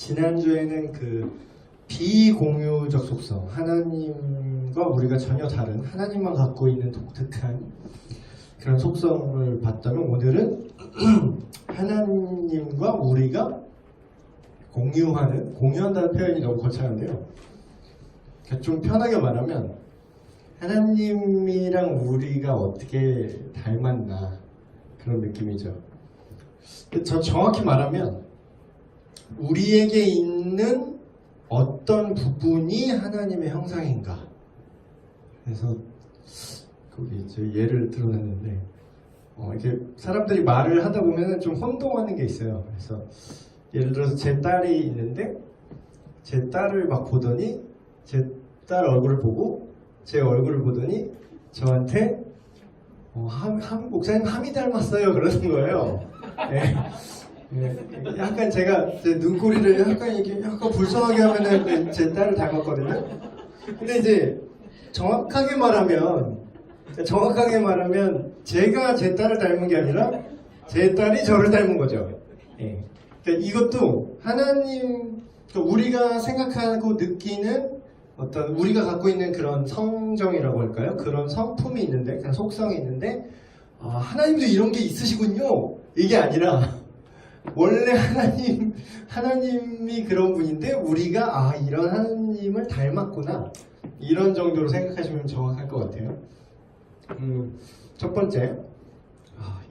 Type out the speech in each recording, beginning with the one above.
지난주에는 그 비공유적 속성, 하나님과 우리가 전혀 다른 하나님만 갖고 있는 독특한 그런 속성을 봤다면, 오늘은 하나님과 우리가 공유한다는 표현이 너무 거창한데요. 좀 편하게 말하면 하나님이랑 우리가 어떻게 닮았나, 그런 느낌이죠. 저 정확히 말하면 우리에게 있는 어떤 부분이 하나님의 형상인가. 그래서 거기 이제 예를 들어냈는데, 이렇게 사람들이 말을 하다 보면 좀 혼동하는 게 있어요. 그래서 예를 들어서 제 딸이 있는데, 제 딸을 막 보더니 제 딸 얼굴을 보고 제 얼굴을 보더니 저한테 목사님 함이 닮았어요, 그러는 거예요. 네. 네. 약간 제가 제 눈꼬리를 약간 불쌍하게 하면은 제 딸을 닮았거든요. 근데 이제 정확하게 말하면 제가 제 딸을 닮은 게 아니라 제 딸이 저를 닮은 거죠. 네. 그러니까 이것도 하나님, 그러니까 우리가 생각하고 느끼는 어떤 우리가 갖고 있는 그런 성정이라고 할까요? 그런 성품이 있는데, 그런 속성이 있는데, 하나님도 이런 게 있으시군요, 이게 아니라 원래 하나님이 그런 분인데 우리가 이런 하나님을 닮았구나, 이런 정도로 생각하시면 정확할 것 같아요. 첫 번째,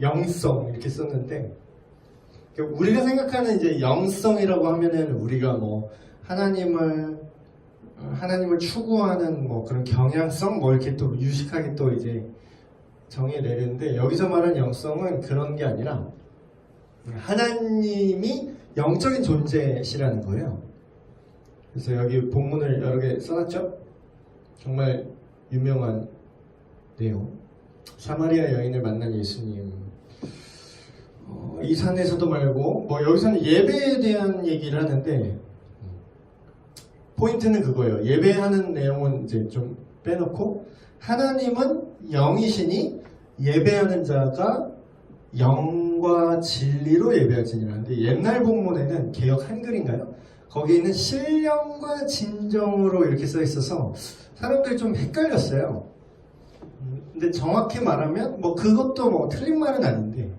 영성 이렇게 썼는데, 우리가 생각하는 이제 영성이라고 하면은 우리가 뭐 하나님을 추구하는 뭐 그런 경향성 뭐 이렇게 또 유식하게 또 이제 정의 내리는데, 여기서 말하는 영성은 그런 게 아니라 하나님이 영적인 존재시라는 거예요. 그래서 여기 본문을 여러 개 써놨죠. 정말 유명한 내용, 사마리아 여인을 만난 예수님. 이 산에서도 말고, 뭐 여기서는 예배에 대한 얘기를 하는데, 포인트는 그거예요. 예배하는 내용은 이제 좀 빼놓고, 하나님은 영이시니 예배하는 자가 영과 진리로 예배할지니라 하는데, 옛날 본문에는 개역 한글인가요? 거기에는 신령과 진정으로 이렇게 써 있어서 사람들이 좀 헷갈렸어요. 근데 정확히 말하면 뭐 그것도 뭐 틀린 말은 아닌데,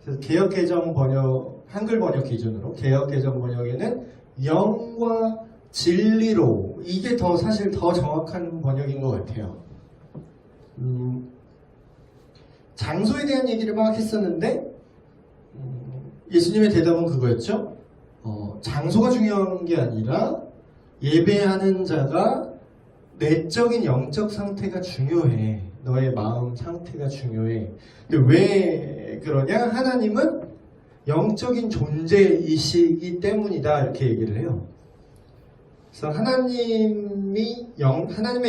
그래서 개역 개정 번역, 한글 번역 기준으로 개역 개정 번역에는 영과 진리로, 이게 사실 더 정확한 번역인 것 같아요. 장소에 대한 얘기를 막 했었는데, 예수님의 대답은 그거였죠. 장소가 중요한 게 아니라 예배하는 자가 내적인 영적 상태가 중요해. 너의 마음 상태가 중요해. 근데 왜 그러냐? 하나님은 영적인 존재이시기 때문이다, 이렇게 얘기를 해요. 그래서 하나님의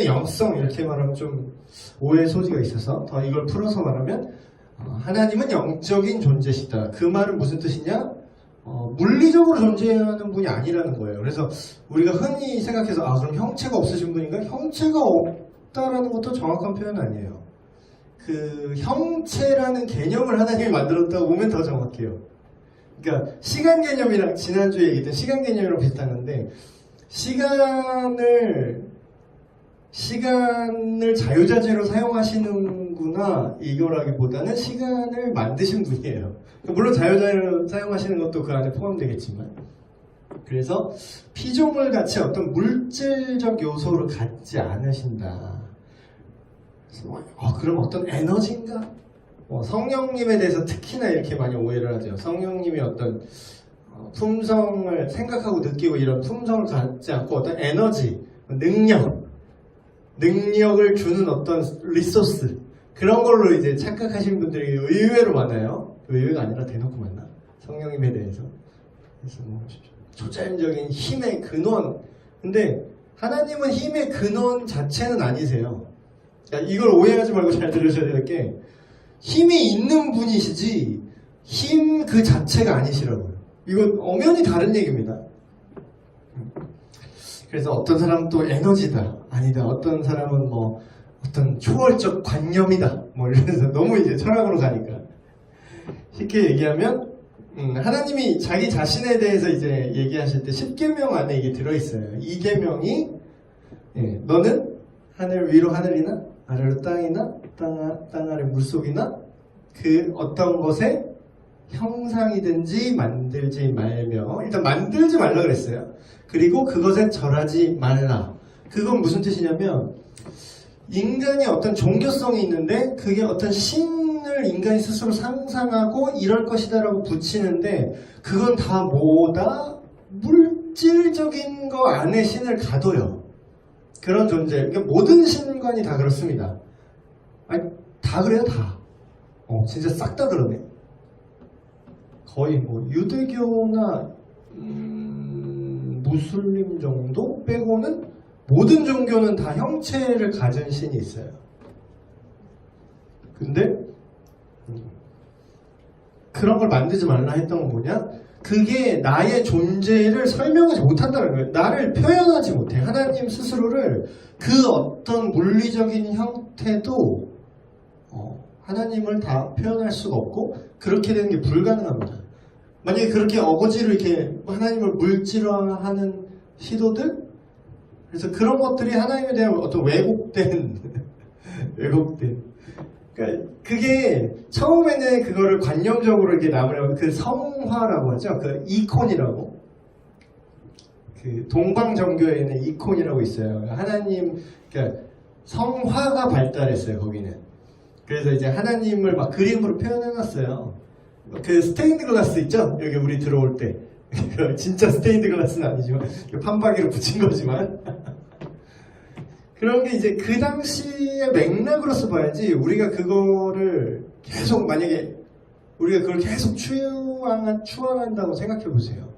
영성 이렇게 말하면 좀 오해 소지가 있어서 더 이걸 풀어서 말하면, 하나님은 영적인 존재시다. 그 말은 무슨 뜻이냐? 물리적으로 존재하는 분이 아니라는 거예요. 그래서 우리가 흔히 생각해서 그럼 형체가 없으신 분인가? 형체가 없다라는 것도 정확한 표현은 아니에요. 그 형체라는 개념을 하나님이 만들었다고 보면 더 정확해요. 그러니까 시간 개념이랑 지난주에 얘기했던 시간 개념이랑 비슷한데, 시간을 자유자재로 사용하시는구나, 이거라기보다는 시간을 만드신 분이에요. 물론 자유자재로 사용하시는 것도 그 안에 포함되겠지만, 그래서 피조물 같이 어떤 물질적 요소를 갖지 않으신다. 그래서 그럼 어떤 에너지인가? 성령님에 대해서 특히나 이렇게 많이 오해를 하죠. 성령님이 어떤 품성을 생각하고 느끼고 이런 품성을 갖지 않고 어떤 에너지, 능력을 주는 어떤 리소스, 그런 걸로 이제 착각하시는 분들이 의외로 많아요. 의외가 아니라 대놓고 많나? 성령님에 대해서. 그래서 뭐 초자연적인 힘의 근원. 근데 하나님은 힘의 근원 자체는 아니세요. 이걸 오해하지 말고 잘 들으셔야 될 게, 힘이 있는 분이시지 힘 그 자체가 아니시라고요. 이건 엄연히 다른 얘기입니다. 그래서 어떤 사람은 또 에너지다, 아니다. 어떤 사람은 뭐 어떤 초월적 관념이다, 뭐 이러면서 너무 이제 철학으로 가니까. 쉽게 얘기하면 하나님이 자기 자신에 대해서 이제 얘기하실 때 10계명 안에 이게 들어있어요. 이 계명이 너는 하늘 위로 하늘이나 아래로 땅이나 땅 아래 물속이나 그 어떤 것에 형상이든지 만들지 말며, 일단 만들지 말라 그랬어요. 그리고 그것에 절하지 말라. 그건 무슨 뜻이냐면 인간이 어떤 종교성이 있는데 그게 어떤 신을 인간이 스스로 상상하고 이럴 것이다 라고 붙이는데 그건 다 뭐다? 물질적인 거 안에 신을 가둬요. 그런 존재. 그러니까 모든 신관이 다 그렇습니다. 아니, 다 그래요, 다. 진짜 싹 다 그러네. 거의 뭐 유대교나 무슬림 정도 빼고는 모든 종교는 다 형체를 가진 신이 있어요. 근데 그런 걸 만들지 말라 했던 건 뭐냐? 그게 나의 존재를 설명하지 못한다는 거예요. 나를 표현하지 못해. 하나님 스스로를 그 어떤 물리적인 형태도 하나님을 다 표현할 수가 없고 그렇게 되는 게 불가능합니다. 만약에 그렇게 어거지로 이렇게 하나님을 물질화하는 시도들, 그래서 그런 것들이 하나님에 대한 어떤 왜곡된 그러니까 그게 처음에는 그거를 관념적으로 이렇게 남으려면 그 성화라고 하죠. 그 이콘이라고. 그 동방 종교에는 이콘이라고 있어요. 하나님, 그러니까 성화가 발달했어요, 거기는. 그래서 이제 하나님을 막 그림으로 표현해놨어요. 그 스테인드 글라스 있죠? 여기 우리 들어올 때. 진짜 스테인드 글라스는 아니지만 판박이로 붙인 거지만 그런 게 이제 그 당시의 맥락으로서 봐야지. 우리가 그거를 계속, 만약에 우리가 그걸 계속 추앙한다고 생각해 보세요.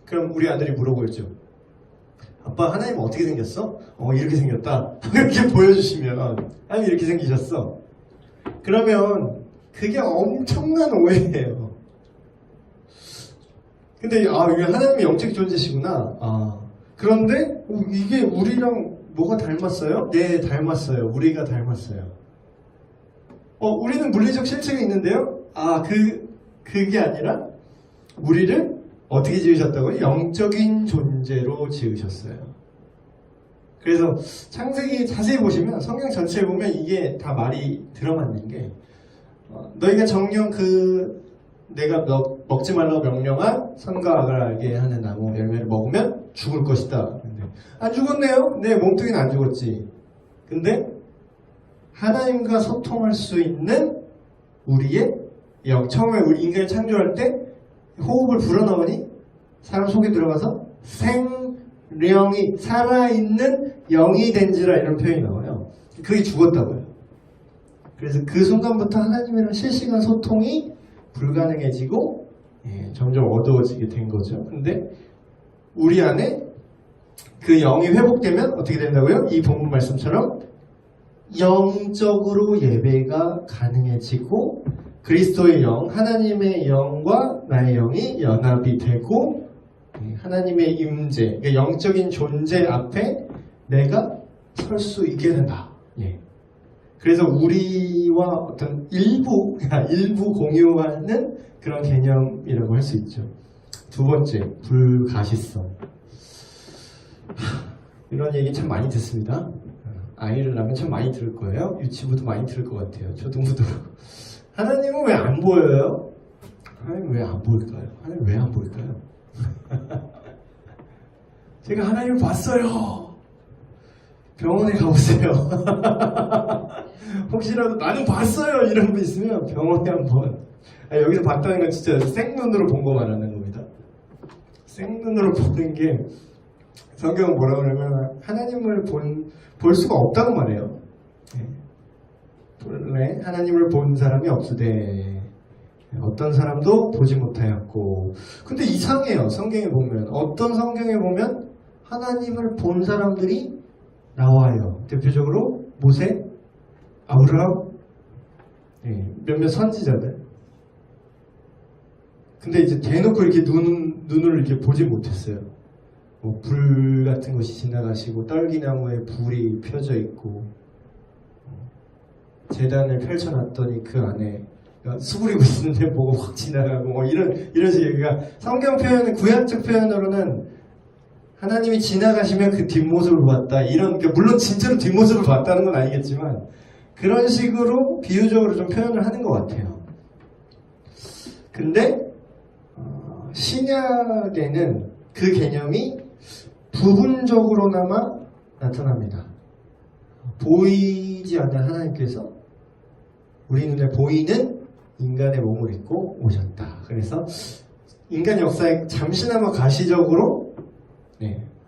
그럼 우리 아들이 물어보겠죠. 아빠, 하나님은 어떻게 생겼어? 이렇게 생겼다. 이렇게 보여주시면, 하나님 이렇게 생기셨어. 그러면 그게 엄청난 오해예요. 근데 이게 하나님이 영적 존재시구나. 그런데 이게 우리랑 뭐가 닮았어요? 네, 닮았어요. 우리가 닮았어요. 우리는 물리적 실체가 있는데요. 그게 아니라 우리를 어떻게 지으셨다고요? 영적인 존재로 지으셨어요. 그래서 창세기 자세히 보시면, 성경 전체에 보면 이게 다 말이 들어맞는 게, 너희가 정녕 내가 먹지 말라고 명령한 선과 악을 알게 하는 나무 열매를 먹으면 죽을 것이다. 근데 안 죽었네요? 네, 몸뚱이는 안 죽었지. 근데 하나님과 소통할 수 있는 우리의 영, 처음에 우리 인간을 창조할 때 호흡을 불어넣으니 사람 속에 들어가서 생령이, 살아있는 영이 된지라, 이런 표현이 나와요. 그게 죽었다고요. 그래서 그 순간부터 하나님이랑 실시간 소통이 불가능해지고 점점 어두워지게 된 거죠. 근데 우리 안에 그 영이 회복되면 어떻게 된다고요? 이 본문 말씀처럼 영적으로 예배가 가능해지고 그리스도의 영, 하나님의 영과 나의 영이 연합이 되고 하나님의 임재, 그러니까 영적인 존재 앞에 내가 설 수 있게 된다. 그래서 우리와 어떤 일부 공유하는 그런 개념이라고 할 수 있죠. 두 번째, 불가시성. 이런 얘기 참 많이 듣습니다. 아이를 낳으면 참 많이 들을 거예요. 유치부도 많이 들을 것 같아요. 초등부도. 하나님은 왜 안 보여요? 하나님 왜 안 보일까요? 하나님 왜 안 보일까요? 제가 하나님을 봤어요. 병원에 가보세요. 혹시라도 나는 봤어요 이런 분 있으면 병원에 한번. 여기서 봤다는 건 진짜 생눈으로 본 거 말하는 겁니다. 생눈으로 보는 게, 성경은 뭐라고 그러면 하나님을 볼 수가 없다고 말해요. 원래 하나님을 본 사람이 없으되 어떤 사람도 보지 못하였고. 근데 이상해요. 성경에 보면, 어떤 성경에 보면 하나님을 본 사람들이 나와요. 대표적으로 모세, 아브라함, 몇몇 선지자들. 근데 이제 대놓고 이렇게 눈을 이렇게 보지 못했어요. 불 같은 것이 지나가시고 떨기나무에 불이 펴져 있고, 제단을 펼쳐놨더니 그 안에 수그리고 있는데 보고 확 지나가고 뭐 이런 식이에요. 그러니까 성경 표현은 구약적 표현으로는 하나님이 지나가시면 그 뒷모습을 보았다. 그러니까 물론 진짜로 뒷모습을 봤다는 건 아니겠지만 그런 식으로 비유적으로 좀 표현을 하는 것 같아요. 근데 신약에는 그 개념이 부분적으로나마 나타납니다. 보이지 않는 하나님께서 우리 눈에 보이는 인간의 몸을 입고 오셨다. 그래서 인간 역사에 잠시나마 가시적으로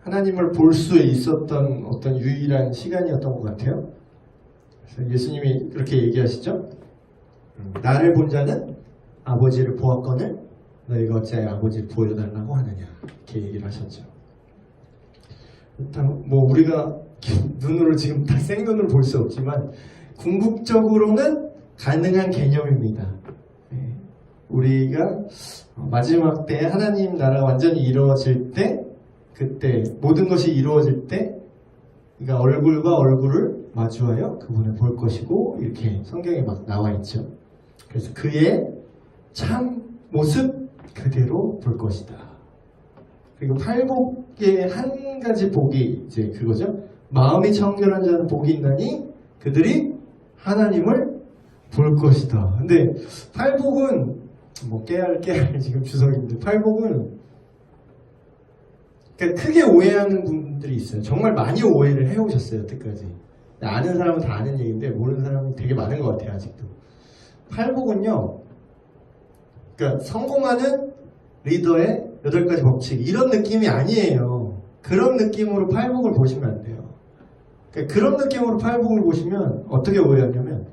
하나님을 볼 수 있었던 어떤 유일한 시간이었던 것 같아요. 그래서 예수님이 그렇게 얘기하시죠. 나를 본 자는 아버지를 보았거늘 너희가 어찌하여 아버지를 보여달라고 하느냐, 이렇게 얘기를 하셨죠. 일단 뭐 우리가 눈으로 지금 다 생눈으로 볼 수 없지만 궁극적으로는 가능한 개념입니다. 우리가 마지막 때 하나님 나라가 완전히 이루어질 때, 그때 모든 것이 이루어질 때 그러니까 얼굴과 얼굴을 마주하여 그분을 볼 것이고, 이렇게 성경에 막 나와 있죠. 그래서 그의 참 모습 그대로 볼 것이다. 그리고 팔복의 한 가지 복이 이제 그거죠. 마음이 청결한 자는 복이 있나니 그들이 하나님을 볼 것이다. 근데 팔복은 뭐 깨알 지금 주석인데, 팔복은 그러니까 크게 오해하는 분들이 있어요. 정말 많이 오해를 해오셨어요, 여태까지. 아는 사람은 다 아는 얘기인데 모르는 사람은 되게 많은 것 같아요, 아직도. 팔복은요, 그러니까 성공하는 리더의 8가지 법칙, 이런 느낌이 아니에요. 그런 느낌으로 팔복을 보시면 안 돼요. 그러니까 그런 느낌으로 팔복을 보시면 어떻게 오해하냐면,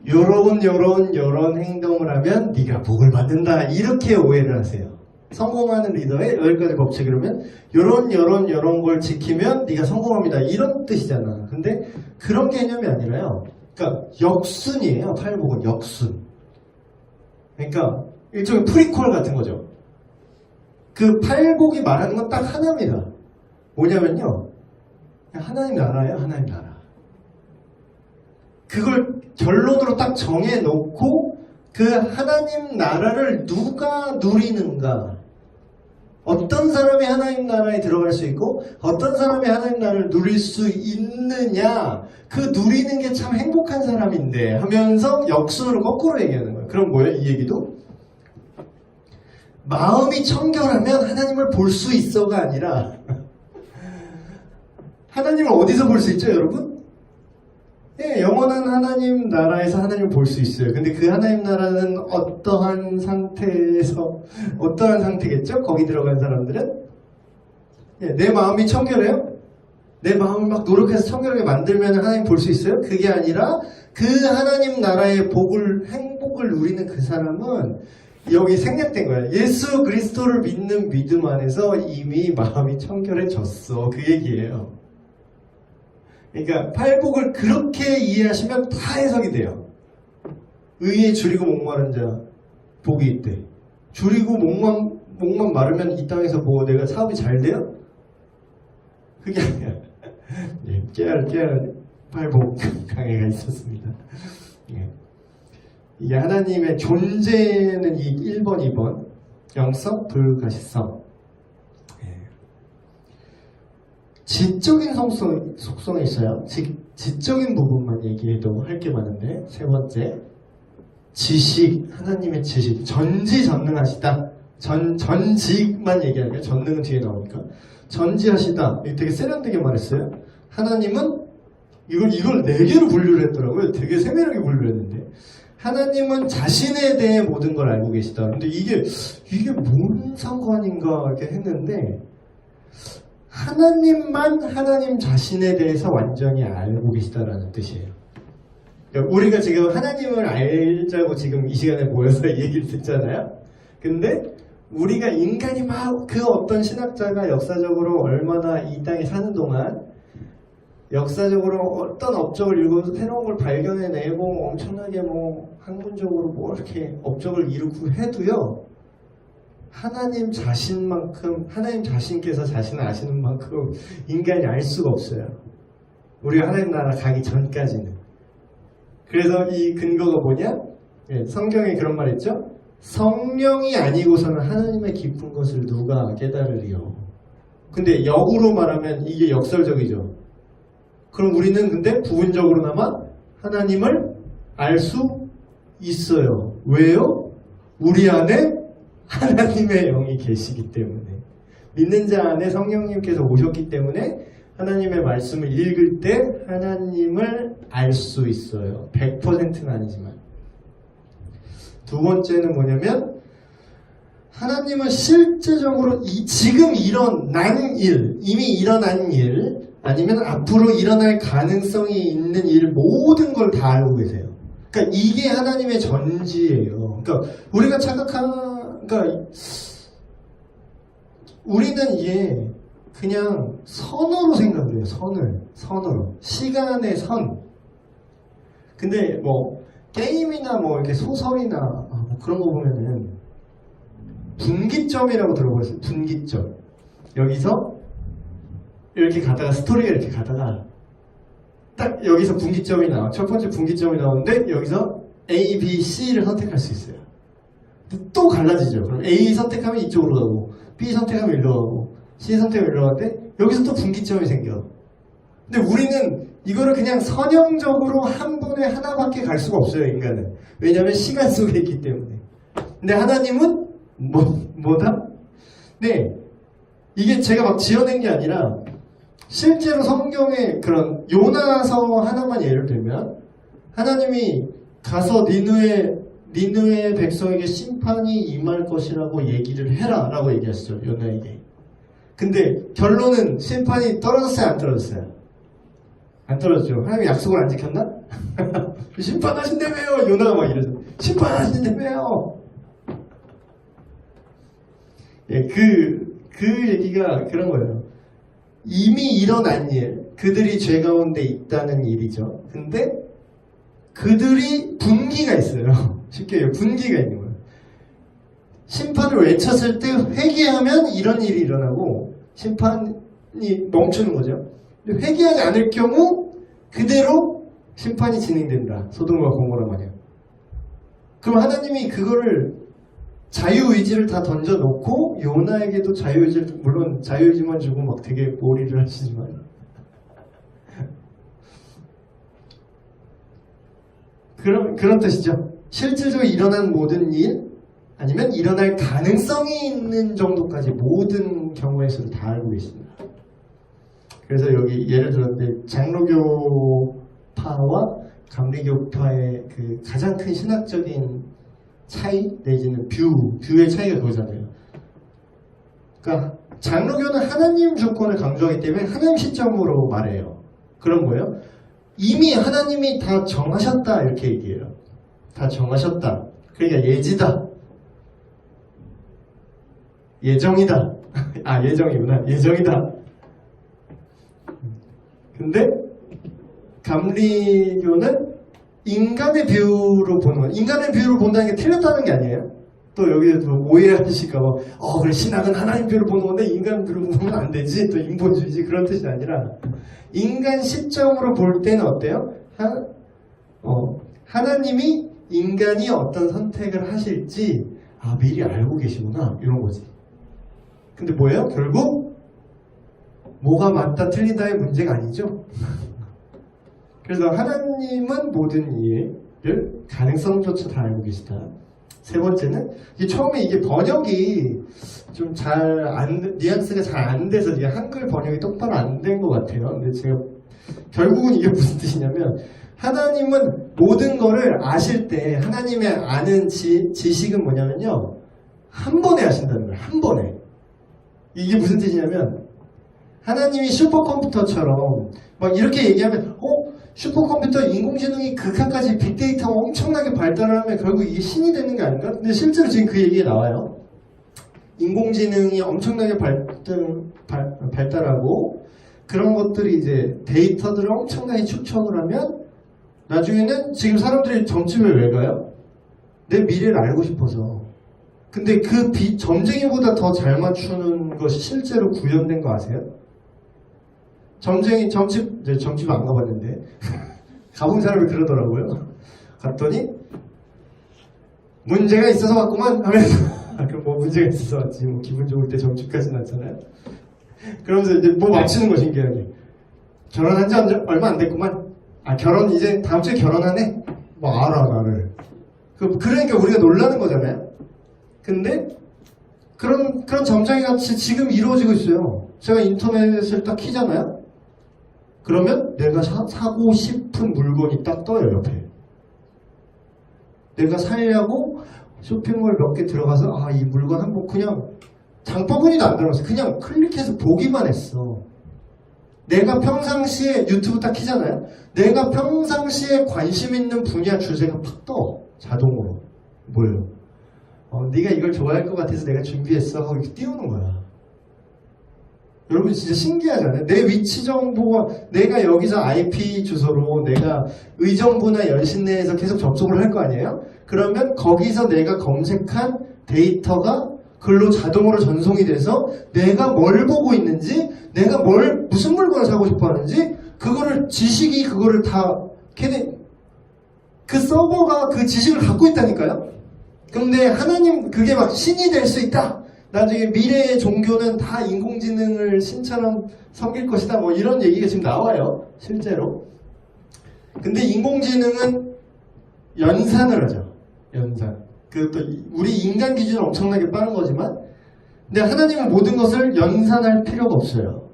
요런 행동을 하면 네가 복을 받는다, 이렇게 오해를 하세요. 성공하는 리더의 8가지 법칙, 그러면 요런 걸 지키면 네가 성공합니다, 이런 뜻이잖아. 근데 그런 개념이 아니라요. 그러니까 역순이에요. 팔복은 역순. 그러니까 일종의 프리퀄 같은 거죠. 그 팔복이 말하는 건 딱 하나입니다. 뭐냐면요, 하나님 나라예요. 하나님 나라. 그걸 결론으로 딱 정해놓고 그 하나님 나라를 누가 누리는가, 어떤 사람이 하나님 나라에 들어갈 수 있고 어떤 사람이 하나님 나라를 누릴 수 있느냐, 그 누리는 게 참 행복한 사람인데 하면서 역순으로 거꾸로 얘기하는 거예요. 그럼 뭐예요? 이 얘기도 마음이 청결하면 하나님을 볼 수 있어가 아니라 하나님을 어디서 볼 수 있죠, 여러분? 예, 영원한 하나님 나라에서 하나님을 볼 수 있어요. 근데 그 하나님 나라는 어떠한 상태겠죠? 거기 들어간 사람들은? 예, 내 마음이 청결해요? 내 마음을 막 노력해서 청결하게 만들면 하나님 볼 수 있어요? 그게 아니라 그 하나님 나라의 행복을 누리는 그 사람은 여기 생략된 거예요. 예수 그리스도를 믿는 믿음 안에서 이미 마음이 청결해졌어, 그 얘기예요. 그러니까 팔복을 그렇게 이해하시면 다 해석이 돼요. 의에 줄이고 목마른 자 복이 있대. 줄이고 목만 마르면 이 땅에서 뭐 내가 사업이 잘 돼요? 그게 아니야. 네, 깨알 팔복 강해가 있었습니다. 네. 이게 하나님의 존재는 이 1번, 2번 영성, 불가시성. 지적인 속성이 있어요. 지적인 부분만 얘기해도 할 게 많은데, 세 번째, 지식, 하나님의 지식, 전지전능하시다. 전직만 얘기하는 거예요. 전능은 뒤에 나오니까. 전지하시다. 이거 되게 세련되게 말했어요. 하나님은 이걸 4개로 분류를 했더라고요. 되게 세밀하게 분류를 했는데, 하나님은 자신에 대해 모든 걸 알고 계시다. 근데 이게 뭔 상관인가 이렇게 했는데, 하나님만 하나님 자신에 대해서 완전히 알고 계시다라는 뜻이에요. 그러니까 우리가 지금 하나님을 알자고 지금 이 시간에 모여서 얘기를 듣잖아요. 근데 우리가 인간이 막 그 어떤 신학자가 역사적으로 얼마나 이 땅에 사는 동안 역사적으로 어떤 업적을 이루고 새로운 걸 발견해내고 엄청나게 뭐 학문적으로 뭐 이렇게 업적을 이루고 해도요, 하나님 자신만큼, 하나님 자신께서 자신을 아시는 만큼 인간이 알 수가 없어요. 우리가 하나님 나라 가기 전까지는. 그래서 이 근거가 뭐냐? 예, 성경에 그런 말 있죠? 성령이 아니고서는 하나님의 깊은 것을 누가 깨달으리요. 근데 역으로 말하면 이게 역설적이죠. 그럼 우리는 근데 부분적으로나마 하나님을 알 수 있어요. 왜요? 우리 안에 하나님의 영이 계시기 때문에. 믿는 자 안에 성령님께서 오셨기 때문에 하나님의 말씀을 읽을 때 하나님을 알 수 있어요. 100%는 아니지만. 두 번째는 뭐냐면 하나님은 실제적으로 지금 일어난 일, 이미 일어난 일, 아니면 앞으로 일어날 가능성이 있는 일 모든 걸 다 알고 계세요. 그러니까 이게 하나님의 전지예요. 그러니까 우리가 그러니까 우리는 이게 그냥 선으로 생각을 해요. 선으로. 시간의 선. 근데 뭐 게임이나 뭐 이렇게 소설이나 뭐 그런 거 보면은 분기점이라고 들어보셨어요? 분기점. 여기서 이렇게 가다가 스토리가 이렇게 가다가 딱 여기서 분기점이 나와. 첫 번째 분기점이 나오는데 여기서 A, B, C를 선택할 수 있어요. 또 갈라지죠. 그럼 A 선택하면 이쪽으로 가고 B 선택하면 이리로 가고 C 선택하면 이리로 가는데 여기서 또 분기점이 생겨. 근데 우리는 이거를 그냥 선형적으로 한 번에 하나밖에 갈 수가 없어요. 인간은. 왜냐하면 시간 속에 있기 때문에. 근데 하나님은 뭐다? 네, 이게 제가 막 지어낸 게 아니라 실제로 성경에 그런 요나서 하나만 예를 들면 하나님이 가서 니느웨 백성에게 심판이 임할 것이라고 얘기를 해라 라고 얘기하시죠. 요나에게. 근데 결론은 심판이 떨어졌어요? 안 떨어졌어요? 안 떨어졌죠. 하나님이 약속을 안 지켰나? 심판하신다며요. 요나가 막 이러죠. 심판하신다며요. 예, 그 얘기가 그런 거예요. 이미 일어난 일, 그들이 죄 가운데 있다는 일이죠. 근데 그들이 분기가 있어요. 쉽게 얘기해요. 분기가 있는 거예요. 심판을 외쳤을 때 회개하면 이런 일이 일어나고 심판이 멈추는 거죠. 근데 회개하지 않을 경우 그대로 심판이 진행된다. 소돔과 고모라 마냥. 그럼 하나님이 그거를 자유의지를 다 던져놓고 요나에게도 자유의지를, 물론 자유의지만 주고 막 되게 몰이를 하시지만 그런 뜻이죠. 실질적으로 일어난 모든 일 아니면 일어날 가능성이 있는 정도까지 모든 경우의 수를 다 알고 계십니다. 그래서 여기 예를 들었는데 장로교파와 감리교파의 그 가장 큰 신학적인 차이 내지는 뷰의 차이가 그거잖아요. 그러니까 장로교는 하나님 조건을 강조하기 때문에 하나님 시점으로 말해요. 그럼 뭐예요? 이미 하나님이 다 정하셨다 이렇게 얘기해요. 다 정하셨다. 그러니까 예지다. 예정이다. 아, 예정이구나. 예정이다. 근데 감리교는 인간의 뷰로 보는 거예요. 인간의 뷰로 본다는 게 틀렸다는 게 아니에요. 또 여기서 오해하실까봐 그래 신학은 하나님 뷰로 보는 건데 인간 뷰로 보면 안 되지. 또 인본주의지 그런 뜻이 아니라 인간 시점으로 볼 때는 어때요? 하나님이 인간이 어떤 선택을 하실지 미리 알고 계시구나 이런 거지. 근데 뭐예요? 결국 뭐가 맞다 틀리다의 문제가 아니죠. 그래서 하나님은 모든 일을 가능성조차 다 알고 계시다. 세 번째는 처음에 이게 번역이 좀 뉘앙스가 잘 안 돼서 이게 한글 번역이 똑바로 안 된 것 같아요. 근데 제가 결국은 이게 무슨 뜻이냐면 하나님은 모든 거를 아실 때 하나님의 아는 지식은 뭐냐면요. 한 번에 아신다는 거예요. 한 번에. 이게 무슨 뜻이냐면 하나님이 슈퍼컴퓨터처럼 막 이렇게 얘기하면 슈퍼컴퓨터 인공지능이 극한까지 빅데이터가 엄청나게 발달을 하면 결국 이게 신이 되는 게 아닌가? 근데 실제로 지금 그 얘기가 나와요. 인공지능이 엄청나게 발달하고 그런 것들이 이제 데이터들을 엄청나게 축적을 하면 나중에는 지금 사람들이 점집에 왜 가요? 내 미래를 알고 싶어서. 근데 그 점쟁이보다 더 잘 맞추는 것이 실제로 구현된 거 아세요? 점집 안 가봤는데 가본 사람이 그러더라고요. 갔더니 문제가 있어서 왔구만 하면 그럼 뭐 문제가 있어서 왔지 뭐 기분 좋을 때 점집까지는 않잖아요. 그러면서 이제 뭐 맞히는 거 신기하게 결혼한 지 얼마 안 됐구만. 아 결혼 이제 다음 주에 결혼하네. 뭐 알아 나를. 그러니까 우리가 놀라는 거잖아요. 근데 그런 점장이 같이 지금 이루어지고 있어요. 제가 인터넷을 딱 키잖아요. 그러면 내가 사고 싶은 물건이 딱 떠요 옆에. 내가 살려고 쇼핑몰 몇 개 들어가서 아 이 물건 한번 그냥 장바구니도 안 들어갔어. 그냥 클릭해서 보기만 했어. 내가 평상시에 유튜브 딱 키잖아요. 내가 평상시에 관심 있는 분야 주제가 팍 떠. 자동으로. 뭐예요? 네가 이걸 좋아할 것 같아서 내가 준비했어 하고 이렇게 띄우는 거야. 여러분 진짜 신기하잖아요. 내 위치 정보가 내가 여기서 IP 주소로 내가 의정부나 연신내에서 계속 접속을 할 거 아니에요? 그러면 거기서 내가 검색한 데이터가 글로 자동으로 전송이 돼서 내가 뭘 보고 있는지 내가 무슨 물건을 사고 싶어 하는지 그거를 지식이 그거를 다 그 서버가 그 지식을 갖고 있다니까요. 근데 하나님 그게 막 신이 될 수 있다. 나중에 미래의 종교는 다 인공지능을 신처럼 섬길 것이다. 뭐 이런 얘기가 지금 나와요. 실제로. 근데 인공지능은 연산을 하죠. 연산. 그것도 우리 인간 기준은 엄청나게 빠른 거지만 근데 하나님은 모든 것을 연산할 필요가 없어요.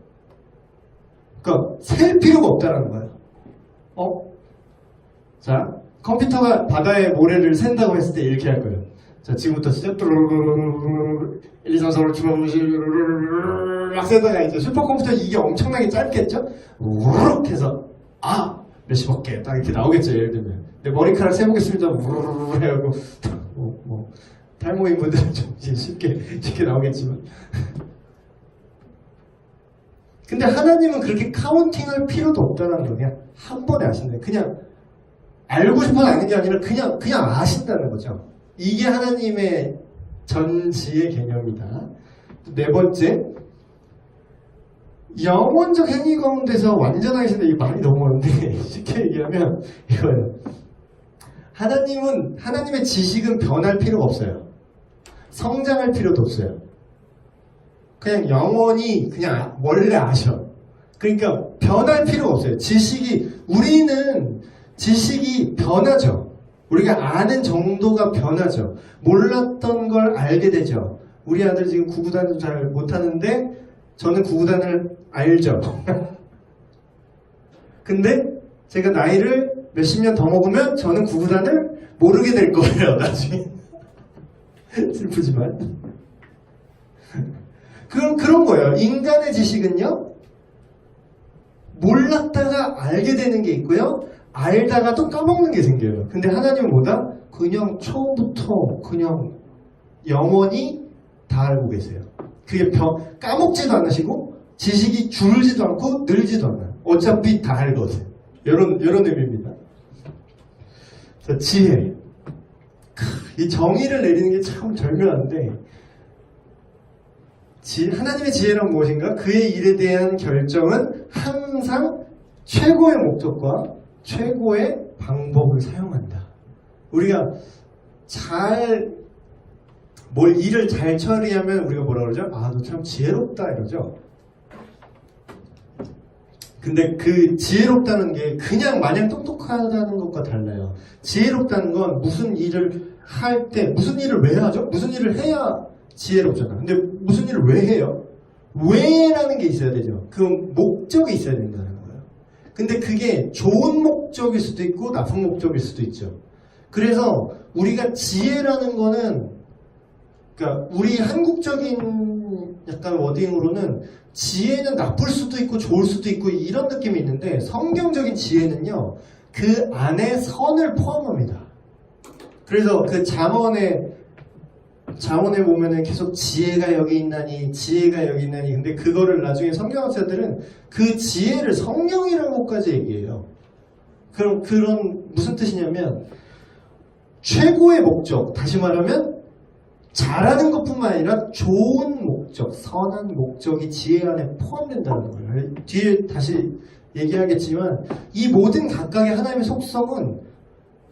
그러니까 셀 필요가 없다는 거예요. 자, 컴퓨터가 바다의 모래를 샌다고 했을 때 이렇게 할 거예요. 자, 지금부터 시작. 1, 2, 3, 4, 5, 6, 7, 8, 9, 10, 막 세다가 이제 슈퍼컴퓨터 이게 엄청나게 짧겠죠? 우르륵 해서 몇십억 개 딱 이렇게 나오겠죠, 예를 들면. 내 머리카락 세보겠습니다. 우르르르 해갖고 탈모인 분들은 좀 쉽게 나오겠지만. 근데 하나님은 그렇게 카운팅할 필요도 없다는 거 그냥 한 번에 아신다. 그냥 알고 싶어서 아는 게 아니라 그냥 아신다는 거죠. 이게 하나님의 전지의 개념이다. 네 번째, 영원적 행위 가운데서 완전하신데 이 말이 너무 어려운데 쉽게 얘기하면 이거예요. 하나님의 지식은 변할 필요가 없어요. 성장할 필요도 없어요. 그냥 영원히 그냥 원래 아셔. 그러니까 변할 필요가 없어요. 우리는 지식이 변하죠. 우리가 아는 정도가 변하죠. 몰랐던 걸 알게 되죠. 우리 아들 지금 구구단도 잘 못하는데 저는 구구단을 알죠. 근데 제가 나이를 몇십 년 더 먹으면 저는 구구단을 모르게 될 거예요. 나중에. 슬프지만. 그런 거예요. 인간의 지식은요. 몰랐다가 알게 되는 게 있고요. 알다가 또 까먹는 게 생겨요. 근데 하나님은 뭐다? 그냥 처음부터 그냥 영원히 다 알고 계세요. 그게 까먹지도 않으시고 지식이 줄지도 않고 늘지도 않아요. 어차피 다 알거든. 이런 의미입니다. 자, 지혜. 이 정의를 내리는 게 참 절묘한데 하나님의 지혜란 무엇인가? 그의 일에 대한 결정은 항상 최고의 목적과 최고의 방법을 사용한다. 우리가 일을 잘 처리하면 우리가 뭐라 그러죠? 너 참 지혜롭다 이러죠. 근데 그 지혜롭다는 게 그냥 마냥 똑똑하다는 것과 달라요. 지혜롭다는 건 무슨 일을 할 때 무슨 일을 왜 하죠? 무슨 일을 해야 지혜롭잖아. 근데 무슨 일을 왜 해요? 왜라는 게 있어야 되죠. 그 목적이 있어야 된다는 거예요. 근데 그게 좋은 목적일 수도 있고 나쁜 목적일 수도 있죠. 그래서 우리가 지혜라는 거는 그러니까 우리 한국적인 약간 워딩으로는 지혜는 나쁠 수도 있고 좋을 수도 있고 이런 느낌이 있는데 성경적인 지혜는요. 그 안에 선을 포함합니다. 그래서 그 잠언에 보면은 계속 지혜가 여기 있나니 근데 그거를 나중에 성경학자들은 그 지혜를 성령이라는 것까지 얘기해요. 그런 무슨 뜻이냐면 최고의 목적, 다시 말하면 잘하는 것뿐만 아니라 좋은 목적, 선한 목적이 지혜 안에 포함된다는 거예요. 뒤에 다시 얘기하겠지만 이 모든 각각의 하나님의 속성은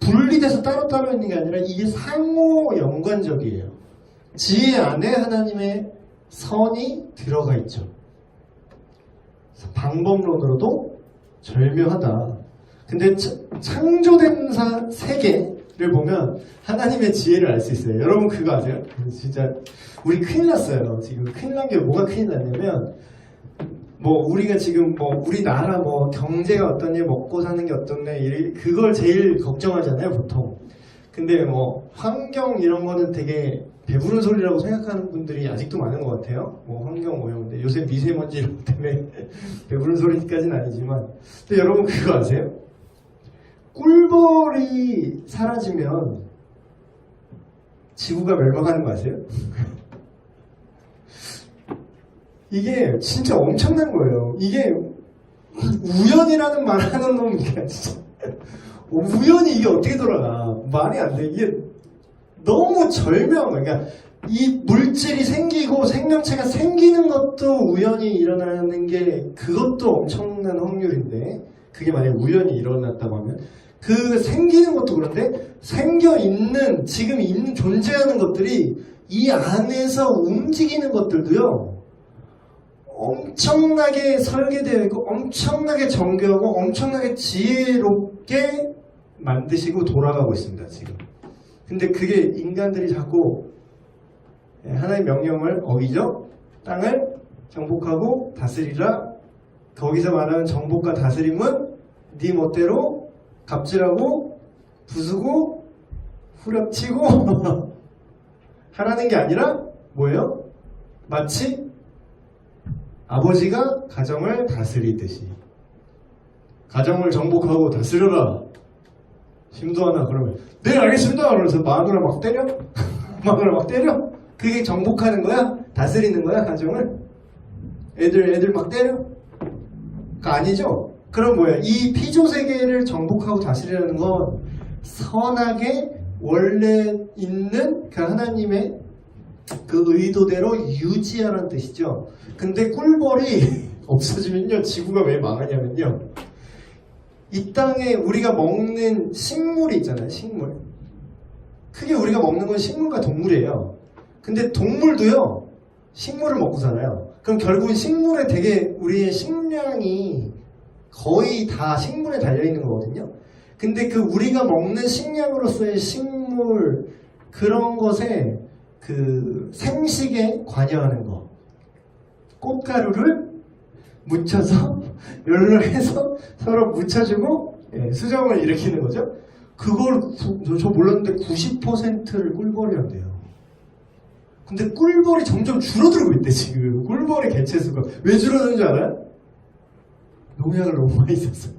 분리돼서 따로따로 있는 게 아니라 이게 상호 연관적이에요. 지혜 안에 하나님의 선이 들어가 있죠. 방법론으로도 절묘하다. 근데 창조된 세계를 보면 하나님의 지혜를 알 수 있어요. 여러분 그거 아세요? 진짜 우리 큰일 났어요. 지금 큰일 난 게 뭐가 큰일 났냐면 뭐 우리가 지금 뭐 우리나라 뭐 경제가 어떠니 먹고 사는 게 어떻네 그걸 제일 걱정하잖아요 보통. 근데 뭐 환경 이런 거는 되게 배부른 소리라고 생각하는 분들이 아직도 많은 것 같아요. 뭐 환경 오염인데 요새 미세먼지 이런 것 때문에 배부른 소리까지는 아니지만 근데 여러분 그거 아세요? 꿀벌이 사라지면 지구가 멸망하는 거 아세요? 이게 진짜 엄청난 거예요. 이게 우연이라는 말 하는 놈이야 진짜. 우연히 이게 어떻게 돌아가? 말이 안 돼. 이게 너무 절묘한 거야. 그러니까 이 물질이 생기고 생명체가 생기는 것도 우연히 일어나는 게 그것도 엄청난 확률인데 그게 만약에 우연히 일어났다고 하면 그 생기는 것도 그런데 생겨있는 지금 존재하는 것들이 이 안에서 움직이는 것들도요 엄청나게 설계되어 있고 엄청나게 정교하고 엄청나게 지혜롭게 만드시고 돌아가고 있습니다 지금. 근데 그게 인간들이 자꾸 하나님의 명령을 어기죠. 땅을 정복하고 다스리라. 거기서 말하는 정복과 다스림은 네 멋대로 갑질하고 부수고 후려치고 하라는 게 아니라 뭐예요? 마치 아버지가 가정을 다스리듯이 가정을 정복하고 다스려라. 심도하나 그러면 네 알겠습니다. 그러면서 마누라 막 때려? 마누라 막 때려? 그게 정복하는 거야? 다스리는 거야 가정을? 애들 막 때려? 그거 아니죠? 그럼 뭐야? 이 피조세계를 정복하고 다스리려는 건 선하게 원래 있는 그 하나님의 그 의도대로 유지하라는 뜻이죠. 근데 꿀벌이 없어지면요 지구가 왜 망하냐면요 이 땅에 우리가 먹는 식물이 있잖아요. 식물 크게 우리가 먹는 건 식물과 동물이에요. 근데 동물도요 식물을 먹고 살아요. 그럼 결국은 식물에 되게 우리의 식량이 거의 다 식물에 달려있는 거거든요. 근데 그 우리가 먹는 식량으로서의 식물 그런 것에 그 생식에 관여하는 거 꽃가루를 묻혀서 연락해서 서로 묻혀주고 수정을 일으키는 거죠. 그걸 저 몰랐는데 90%를 꿀벌이 한대요. 근데 꿀벌이 점점 줄어들고 있대 지금. 꿀벌의 개체수가 왜 줄어드는 줄 알아요? 농약을 너무 많이 썼어.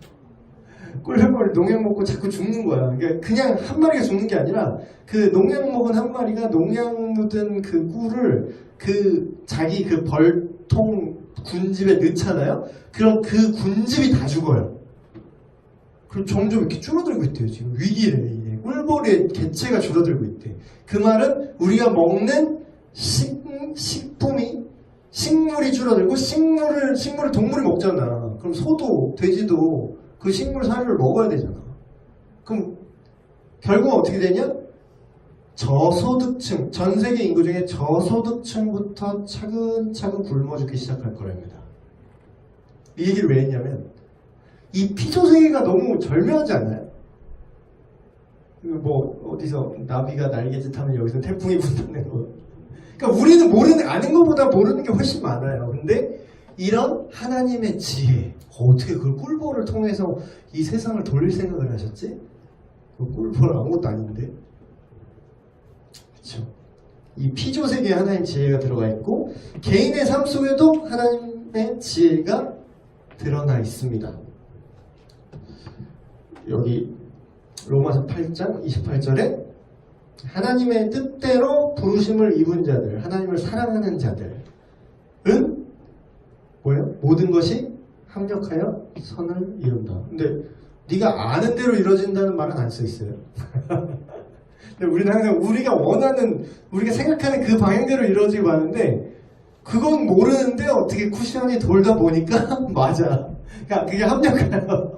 꿀벌이 농약 먹고 자꾸 죽는 거야. 그러니까 그냥 한 마리가 죽는 게 아니라 그 농약 먹은 한 마리가 농약 묻은 그 꿀을 그 자기 그 벌통 군집에 넣잖아요. 그럼 그 군집이 다 죽어요. 그럼 점점 이렇게 줄어들고 있대요. 지금 위기래. 이게. 꿀벌의 개체가 줄어들고 있대. 그 말은 우리가 먹는 식품이 식물이 줄어들고 식물을 동물이 먹잖아. 그럼 소도 돼지도 그 식물 사료를 먹어야 되잖아. 그럼 결국은 어떻게 되냐? 저소득층, 전 세계 인구 중에 저소득층부터 차근차근 굶어 죽기 시작할 거랍니다. 이 얘기를 왜 했냐면 이 피조세계가 너무 절묘하지 않아요? 뭐 어디서 나비가 날개짓 하면 여기서 태풍이 분다는 거. 그러니까 우리는 아는 것보다 모르는 게 훨씬 많아요. 근데 이런 하나님의 지혜, 어떻게 그 꿀벌을 통해서 이 세상을 돌릴 생각을 하셨지? 그 꿀벌 아무것도 아닌데. 그렇죠? 이 피조세계에 하나님 지혜가 들어가 있고 개인의 삶 속에도 하나님의 지혜가 드러나 있습니다. 여기 로마서 8장 28절에 하나님의 뜻대로 부르심을 입은 자들, 하나님을 사랑하는 자들은 뭐예요? 모든 것이 합력하여 선을 이룬다. 근데 네가 아는 대로 이루어진다는 말은 안 써 있어요. 근데 우리는 항상 우리가 원하는, 우리가 생각하는 그 방향대로 이루어지고 하는데 그건 모르는데 어떻게 쿠션이 돌다 보니까 맞아. 그러니까 그게 합력하여.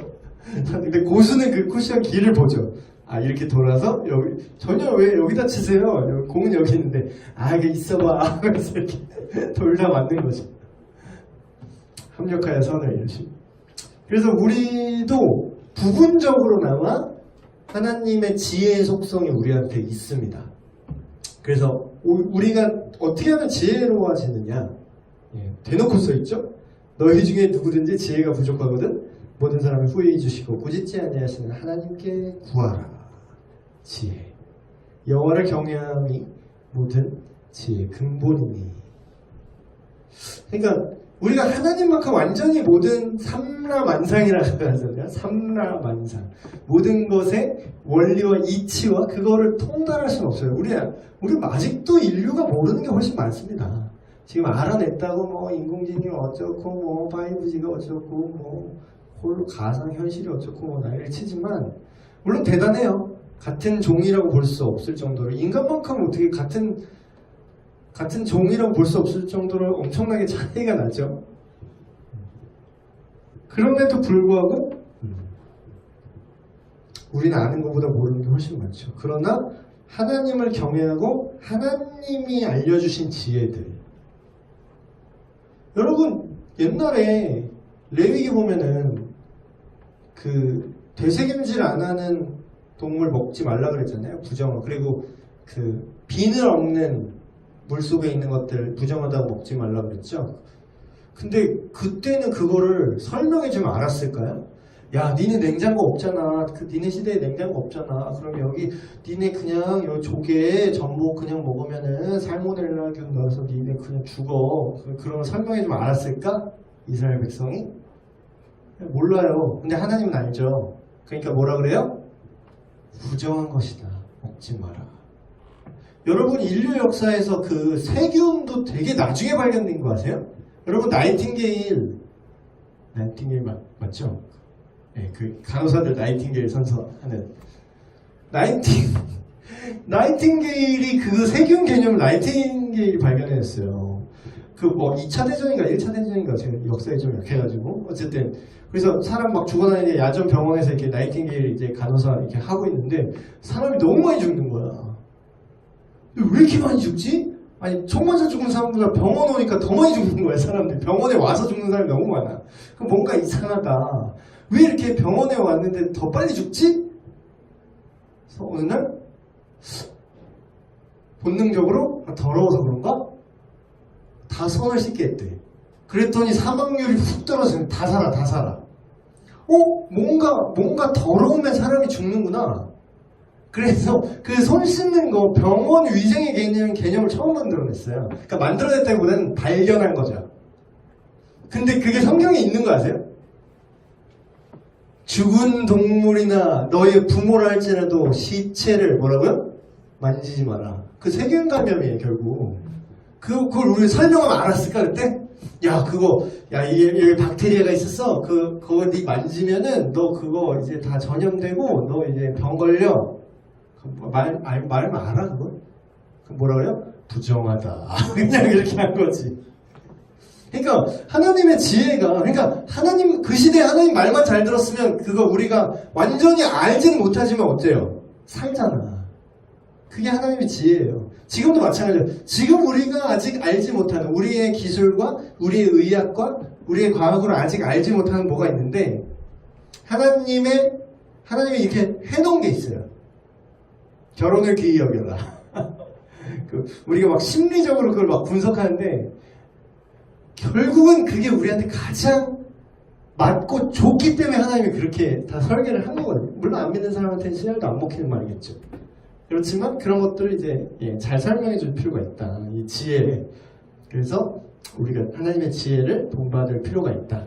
근데 고수는 그 쿠션 길을 보죠. 아 이렇게 돌아서 여기 전혀 왜 여기다 치세요? 여기 공은 여기 있는데 아 이게 있어봐. 그래서 이렇게 돌다 맞는 거죠. 합력하여 선을 이루시. 그래서 우리도 부분적으로나마 하나님의 지혜의 속성이 우리한테 있습니다. 그래서 우리가 어떻게 하면 지혜로워지느냐? 예, 대놓고 써있죠? 너희 중에 누구든지 지혜가 부족하거든 모든 사람을 후회해 주시고 꾸짖지 아니하시는 하나님께 구하라. 지혜. 여호와를 경외함이 모든 지혜의 근본이니. 그러니까 우리가 하나님만큼 완전히 모든 삼라만상이라고 하잖아요. 삼라만상. 모든 것의 원리와 이치와 그거를 통달할 수는 없어요. 우리 아직도 인류가 모르는 게 훨씬 많습니다. 지금 알아냈다고 뭐 인공지능이 어쩌고 뭐 5G가 어쩌고 뭐 홀로 가상현실이 어쩌고 뭐 난리를 치지만 물론 대단해요. 같은 종이라고 볼 수 없을 정도로 인간만큼 어떻게 같은 종이라고 볼 수 없을 정도로 엄청나게 차이가 나죠. 그럼에도 불구하고 우리는 아는 것보다 모르는 게 훨씬 많죠. 그러나 하나님을 경외하고 하나님이 알려주신 지혜들. 여러분 옛날에 레위기 보면은 그 되새김질 안 하는 동물 먹지 말라 그랬잖아요. 부정어. 그리고 그 비늘 없는 물속에 있는 것들 부정하다고 먹지 말라 그랬죠. 근데 그때는 그거를 설명해 주면 알았을까요? 야, 니네 냉장고 없잖아. 니네 시대에 냉장고 없잖아. 그럼 여기 니네 그냥 요 조개 전복 그냥 먹으면은 살모넬라균 넣어서 니네 그냥 죽어. 그런 설명해 주면 알았을까? 이스라엘 백성이? 몰라요. 근데 하나님은 알죠. 그러니까 뭐라 그래요? 부정한 것이다. 먹지 마라. 여러분 인류 역사에서 그 세균도 되게 나중에 발견된 거 아세요? 여러분 나이팅게일 맞죠? 네, 그 간호사들 나이팅게일 선서하는 나이팅게일이 그 세균 개념을 나이팅게일이 발견했어요. 그 뭐 2차 대전인가 1차 대전인가 제가 역사에 좀 약해가지고 어쨌든 그래서 사람 막 죽어다니는 야전 병원에서 이렇게 나이팅게일 이제 간호사 이렇게 하고 있는데 사람이 너무 많이 죽는 거야. 왜 이렇게 많이 죽지? 아니 총 맞아 죽는 사람보다 병원 오니까 더 많이 죽는 거야. 사람들이 병원에 와서 죽는 사람이 너무 많아. 그럼 뭔가 이상하다. 왜 이렇게 병원에 왔는데 더 빨리 죽지? 그래서 어느 날 본능적으로 더러워서 그런가? 다 손을 씻게 했대. 그랬더니 사망률이 훅 떨어지는. 다 살아. 뭔가 더러우면 사람이 죽는구나. 그래서 그 손 씻는 거 병원 위생의 개념을 처음 만들어냈어요. 그러니까 만들어냈다기보다는 발견한 거죠. 근데 그게 성경에 있는 거 아세요? 죽은 동물이나 너의 부모라 할지라도 시체를 뭐라고요? 만지지 마라. 그 세균 감염이에요 결국. 그걸 우리 설명하면 알았을까 그때? 이게 박테리아가 있었어. 그거 네 만지면은 너 그거 이제 다 전염되고 너 이제 병 걸려. 말하면 알아 그거? 그럼 뭐라 그래요? 부정하다. 그냥 이렇게 한 거지. 그러니까 하나님의 지혜가 하나님 그 시대에 하나님 말만 잘 들었으면 그거 우리가 완전히 알지는 못하지만 어때요? 살잖아. 그게 하나님의 지혜예요. 지금도 마찬가지예요. 지금 우리가 아직 알지 못하는 우리의 기술과 우리의 의학과 우리의 과학으로 아직 알지 못하는 뭐가 있는데 하나님이 이렇게 해놓은 게 있어요. 결혼을 귀히 여겨라. 우리가 막 심리적으로 그걸 막 분석하는데 결국은 그게 우리한테 가장 맞고 좋기 때문에 하나님이 그렇게 다 설계를 한 거거든요. 물론 안 믿는 사람한테는 신앙도 안 먹히는 말이겠죠. 그렇지만 그런 것들을 이제 잘 설명해 줄 필요가 있다. 이 지혜. 그래서 우리가 하나님의 지혜를 본받을 필요가 있다.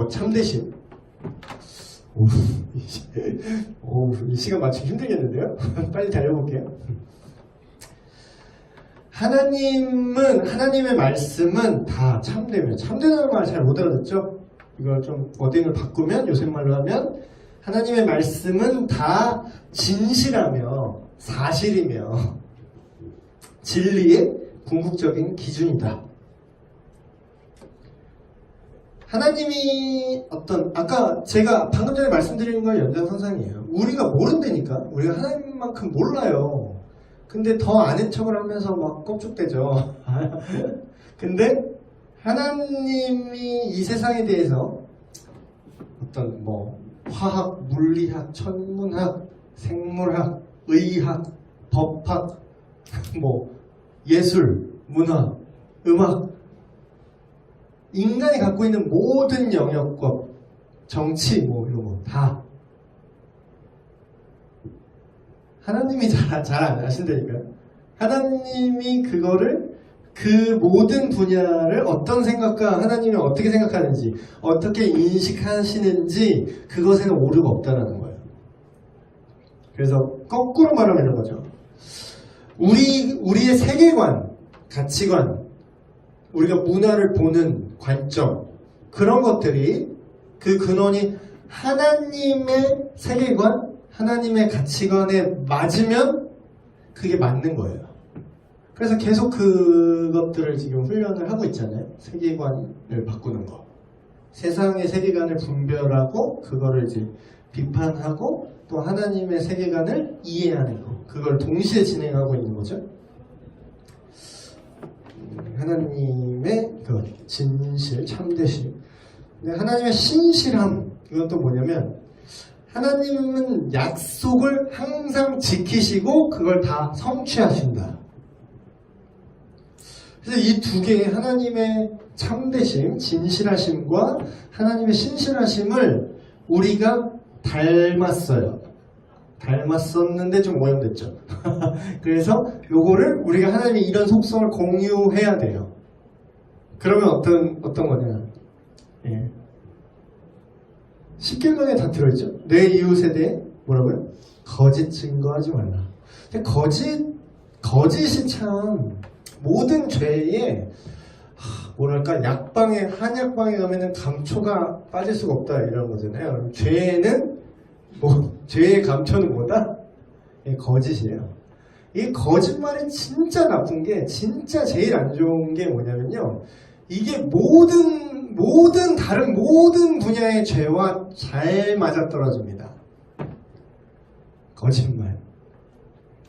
참되심. 이 시간 맞추기 힘들겠는데요? 빨리 달려볼게요. 하나님의 말씀은 다 참되면, 참되는 말 잘 못 알아듣죠? 이걸 좀 어딩을 바꾸면, 요새 말로 하면, 하나님의 말씀은 다 진실하며, 사실이며, 진리의 궁극적인 기준이다. 하나님이 아까 제가 방금 전에 말씀드린 거의 연장선상이에요. 우리가 모른다니까. 우리가 하나님만큼 몰라요. 근데 더 아는 척을 하면서 막 껍죽대죠. 근데 하나님이 이 세상에 대해서 화학, 물리학, 천문학, 생물학, 의학, 법학, 예술, 문화, 음악, 인간이 갖고 있는 모든 영역과 정치 이런 거 다 하나님이 잘 안 아신다니까요. 하나님이 그 모든 분야를 어떤 생각과 하나님이 어떻게 생각하는지, 어떻게 인식하시는지 그것에는 오류가 없다는 거예요. 그래서 거꾸로 말하면 이런 거죠. 우리의 세계관, 가치관, 우리가 문화를 보는 관점, 그런 것들이 그 근원이 하나님의 세계관, 하나님의 가치관에 맞으면 그게 맞는 거예요. 그래서 계속 그것들을 지금 훈련을 하고 있잖아요. 세계관을 바꾸는 거. 세상의 세계관을 분별하고 그거를 이제 비판하고 또 하나님의 세계관을 이해하는 거. 그걸 동시에 진행하고 있는 거죠. 하나님의 그 진실, 참되실. 근데 하나님의 신실함, 이건 또 뭐냐면 하나님은 약속을 항상 지키시고 그걸 다 성취하신다. 그래서 이 두 개의 하나님의 참되심, 진실하심과 하나님의 신실하심을 우리가 닮았어요. 닮았었는데 좀 오염됐죠. 그래서 요거를 우리가 하나님의 이런 속성을 공유해야 돼요. 그러면 어떤 거냐? 예. 10계명에 다 들어있죠. 내 이웃에 대해 뭐라고요? 거짓 증거하지 말라. 근데 거짓이 참 모든 죄에 한약방에 가면은 감초가 빠질 수가 없다 이런 거잖아요. 죄의 감초는 뭐다? 거짓이에요. 이 거짓말이 진짜 나쁜 게, 진짜 제일 안 좋은 게 뭐냐면요. 이게 다른 모든 분야의 죄와 잘 맞아떨어집니다. 거짓말.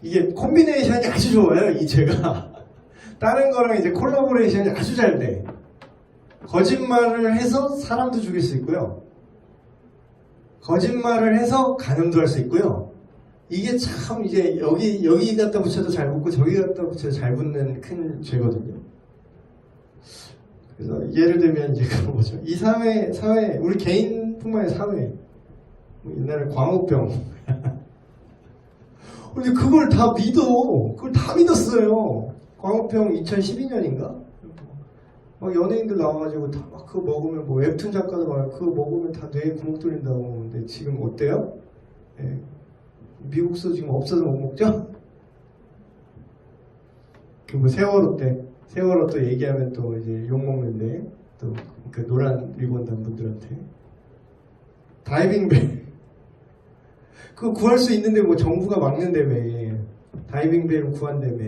이게 콤비네이션이 아주 좋아요, 이 죄가. 다른 거랑 이제 콜라보레이션이 아주 잘 돼. 거짓말을 해서 사람도 죽일 수 있고요. 거짓말을 해서 간음도 할 수 있고요. 이게 참 이제 여기 갖다 붙여도 잘 붙고 저기 갖다 붙여도 잘 붙는 큰 죄거든요. 그래서 예를 들면 이제 그런 거죠. 이 사회, 우리 개인뿐만 아니라 사회. 옛날에 광우병. 근데 그걸 다 믿었어요. 광우병 2012년인가? 막 연예인들 나와가지고 다 막 그거 먹으면 웹툰 작가도 막 그거 먹으면 다 뇌에 구멍 뚫린다고. 근데 지금 어때요? 예. 미국서 지금 없어서 못 먹죠? 세월호 또 얘기하면 또 이제 욕 먹는데 또 그 노란 리본 단 분들한테 다이빙벨 그거 구할 수 있는데 정부가 막는다며. 다이빙벨을 구한다며.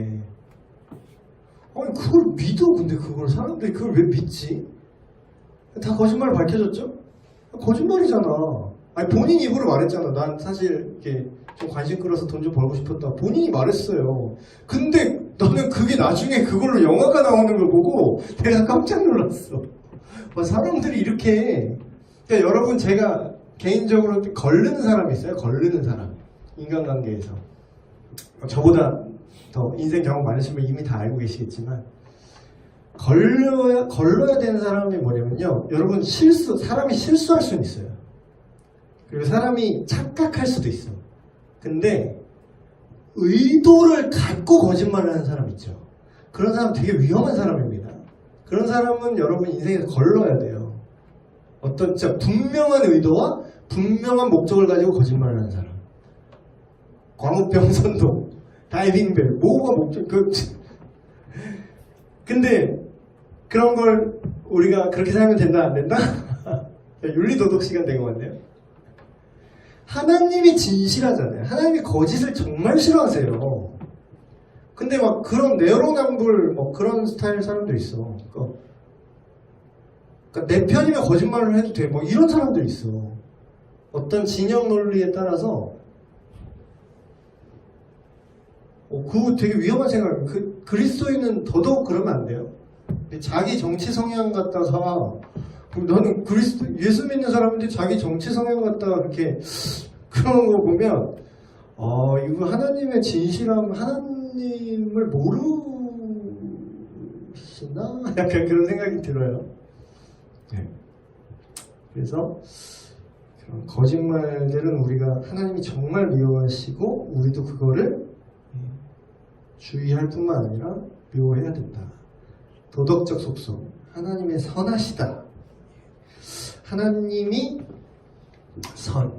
아니 그걸 믿어. 근데 그걸 사람들이 그걸 왜 믿지? 다 거짓말 밝혀졌죠? 거짓말이잖아. 아니 본인 입으로 말했잖아. 난 사실 이렇게 좀 관심 끌어서 돈 좀 벌고 싶었다. 본인이 말했어요. 근데 나는 그게 나중에 그걸로 영화가 나오는 걸 보고 내가 깜짝 놀랐어. 사람들이 이렇게. 그러니까 여러분, 제가 개인적으로 걸르는 사람이 있어요. 걸르는 사람. 인간관계에서. 저보다 더 인생 경험 많으신 분 이미 다 알고 계시겠지만, 걸러야 되는 사람이 뭐냐면요. 여러분, 사람이 실수할 수는 있어요. 그리고 사람이 착각할 수도 있어. 근데 의도를 갖고 거짓말을 하는 사람 있죠. 그런 사람 되게 위험한 사람입니다. 그런 사람은 여러분 인생에서 걸러야 돼요. 어떤 진짜 분명한 의도와 분명한 목적을 가지고 거짓말을 하는 사람. 광우병 선동, 다이빙벨, 뭐가 목적? 근데 그런 걸 우리가 그렇게 살면 된다, 안 된다? 윤리도덕 시간 된 것 같네요. 하나님이 진실하잖아요. 하나님이 거짓을 정말 싫어하세요. 근데 막 그런 내로남불 그런 스타일 사람들 있어. 그러니까 내 편이면 거짓말을 해도 돼. 뭐 이런 사람들이 있어. 어떤 진영 논리에 따라서 그거 되게 위험한 생각이에요. 그리스도인은 더더욱 그러면 안 돼요. 자기 정치 성향 갖다가 너는 예수 믿는 사람인데 자기 정치 성향 갖다가 그렇게 그런 거 보면 이거 하나님의 진실함, 하나님을 모르시나? 약간 그런 생각이 들어요. 네. 그래서 그런 거짓말들은 우리가 하나님이 정말 미워하시고 우리도 그거를 주의할 뿐만 아니라 미워해야 된다. 도덕적 속성, 하나님의 선하시다. 하나님이 선.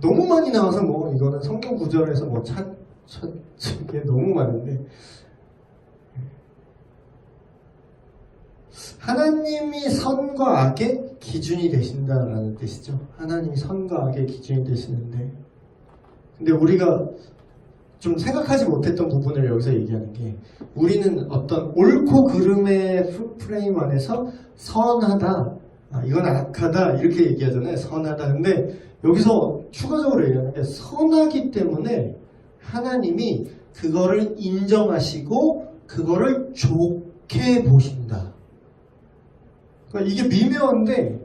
너무 많이 나와서 뭐 이거는 성경 구절에서 뭐 찾게 너무 많은데 하나님이 선과 악의 기준이 되신다라는 뜻이죠. 하나님이 선과 악의 기준이 되시는데 근데 우리가 좀 생각하지 못했던 부분을 여기서 얘기하는 게 우리는 어떤 옳고 그름의 프레임 안에서 선하다, 이건 악하다 이렇게 얘기하잖아요. 선하다. 근데 여기서 추가적으로 얘기하는 게 선하기 때문에 하나님이 그거를 인정하시고 그거를 좋게 보신다. 그러니까 이게 미묘한데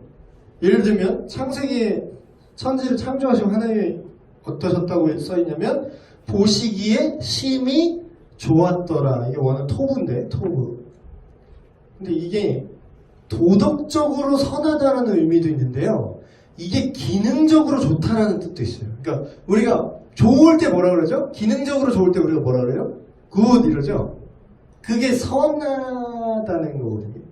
예를 들면 창세기에 천지를 창조하시고 하나님이 어떠셨다고 써있냐면 보시기에 심히 좋았더라. 이게 원은 토부인데 토부. 근데 이게 도덕적으로 선하다라는 의미도 있는데요. 이게 기능적으로 좋다라는 뜻도 있어요. 그러니까 우리가 좋을 때 뭐라 그러죠? 기능적으로 좋을 때 우리가 뭐라 그래요? 굿 이러죠. 그게 선하다는 거거든요.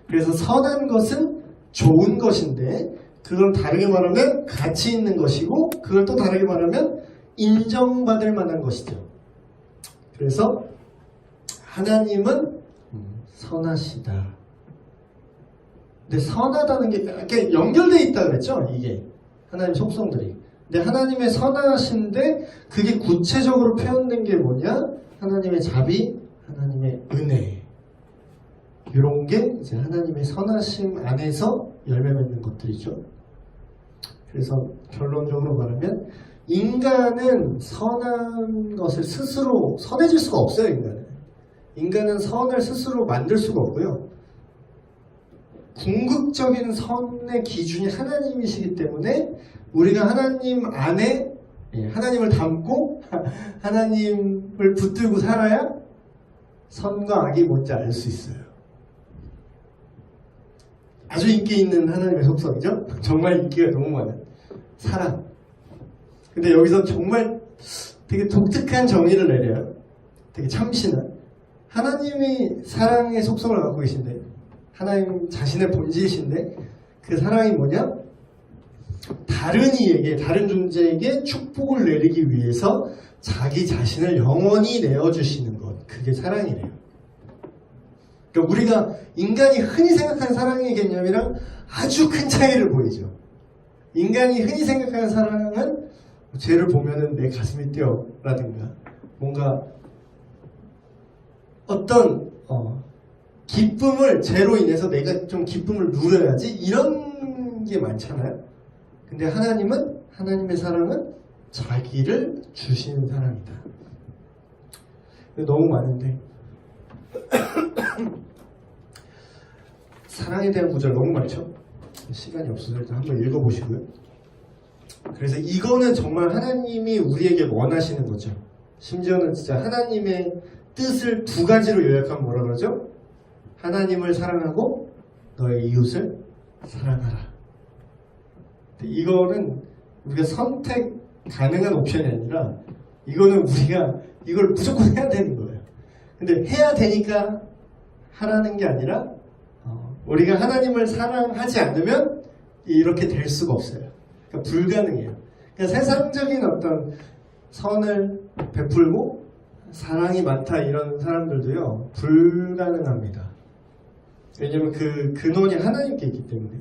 그래서 선한 것은 좋은 것인데 그걸 다르게 말하면 가치 있는 것이고 그걸 또 다르게 말하면 인정받을 만한 것이죠. 그래서 하나님은 선하시다. 근데 선하다는 게 이렇게 연결되어 있다 그랬죠? 이게 하나님 속성들이. 근데 하나님의 선하신데 그게 구체적으로 표현된 게 뭐냐? 하나님의 자비, 하나님의 은혜. 이런 게 이제 하나님의 선하심 안에서 열매 맺는 것들이죠. 그래서 결론적으로 말하면 인간은 선한 것을 스스로 선해질 수가 없어요. 인간은 선을 스스로 만들 수가 없고요. 궁극적인 선의 기준이 하나님이시기 때문에 우리가 하나님 안에 하나님을 닮고 하나님을 붙들고 살아야 선과 악이 뭔지 알 수 있어요. 아주 인기 있는 하나님의 속성이죠. 정말 인기가 너무 많은 사랑. 근데 여기서 정말 되게 독특한 정의를 내려요. 되게 참신한. 하나님이 사랑의 속성을 갖고 계신데 하나님 자신의 본질이신데 그 사랑이 뭐냐? 다른 이에게, 다른 존재에게 축복을 내리기 위해서 자기 자신을 영원히 내어주시는 것. 그게 사랑이래요. 그러니까 우리가 인간이 흔히 생각하는 사랑의 개념이랑 아주 큰 차이를 보이죠. 인간이 흔히 생각하는 사랑은 쟤를 보면은 내 가슴이 뛰어 라든가 뭔가 어떤 기쁨을 쟤로 인해서 내가 좀 기쁨을 누려야지 이런 게 많잖아요. 근데 하나님은 하나님의 사랑은 자기를 주시는 사랑이다. 너무 많은데 사랑에 대한 구절 너무 많죠. 시간이 없어서 일단 한번 읽어보시고요. 그래서 이거는 정말 하나님이 우리에게 원하시는 거죠. 심지어는 진짜 하나님의 뜻을 두 가지로 요약하면 뭐라 그러죠? 하나님을 사랑하고 너의 이웃을 사랑하라. 이거는 우리가 선택 가능한 옵션이 아니라 이거는 우리가 이걸 무조건 해야 되는 거예요. 근데 해야 되니까 하라는 게 아니라 우리가 하나님을 사랑하지 않으면 이렇게 될 수가 없어요. 그러니까 불가능해요. 그러니까 세상적인 어떤 선을 베풀고 사랑이 많다 이런 사람들도요 불가능합니다. 왜냐면 그 근원이 하나님께 있기 때문에.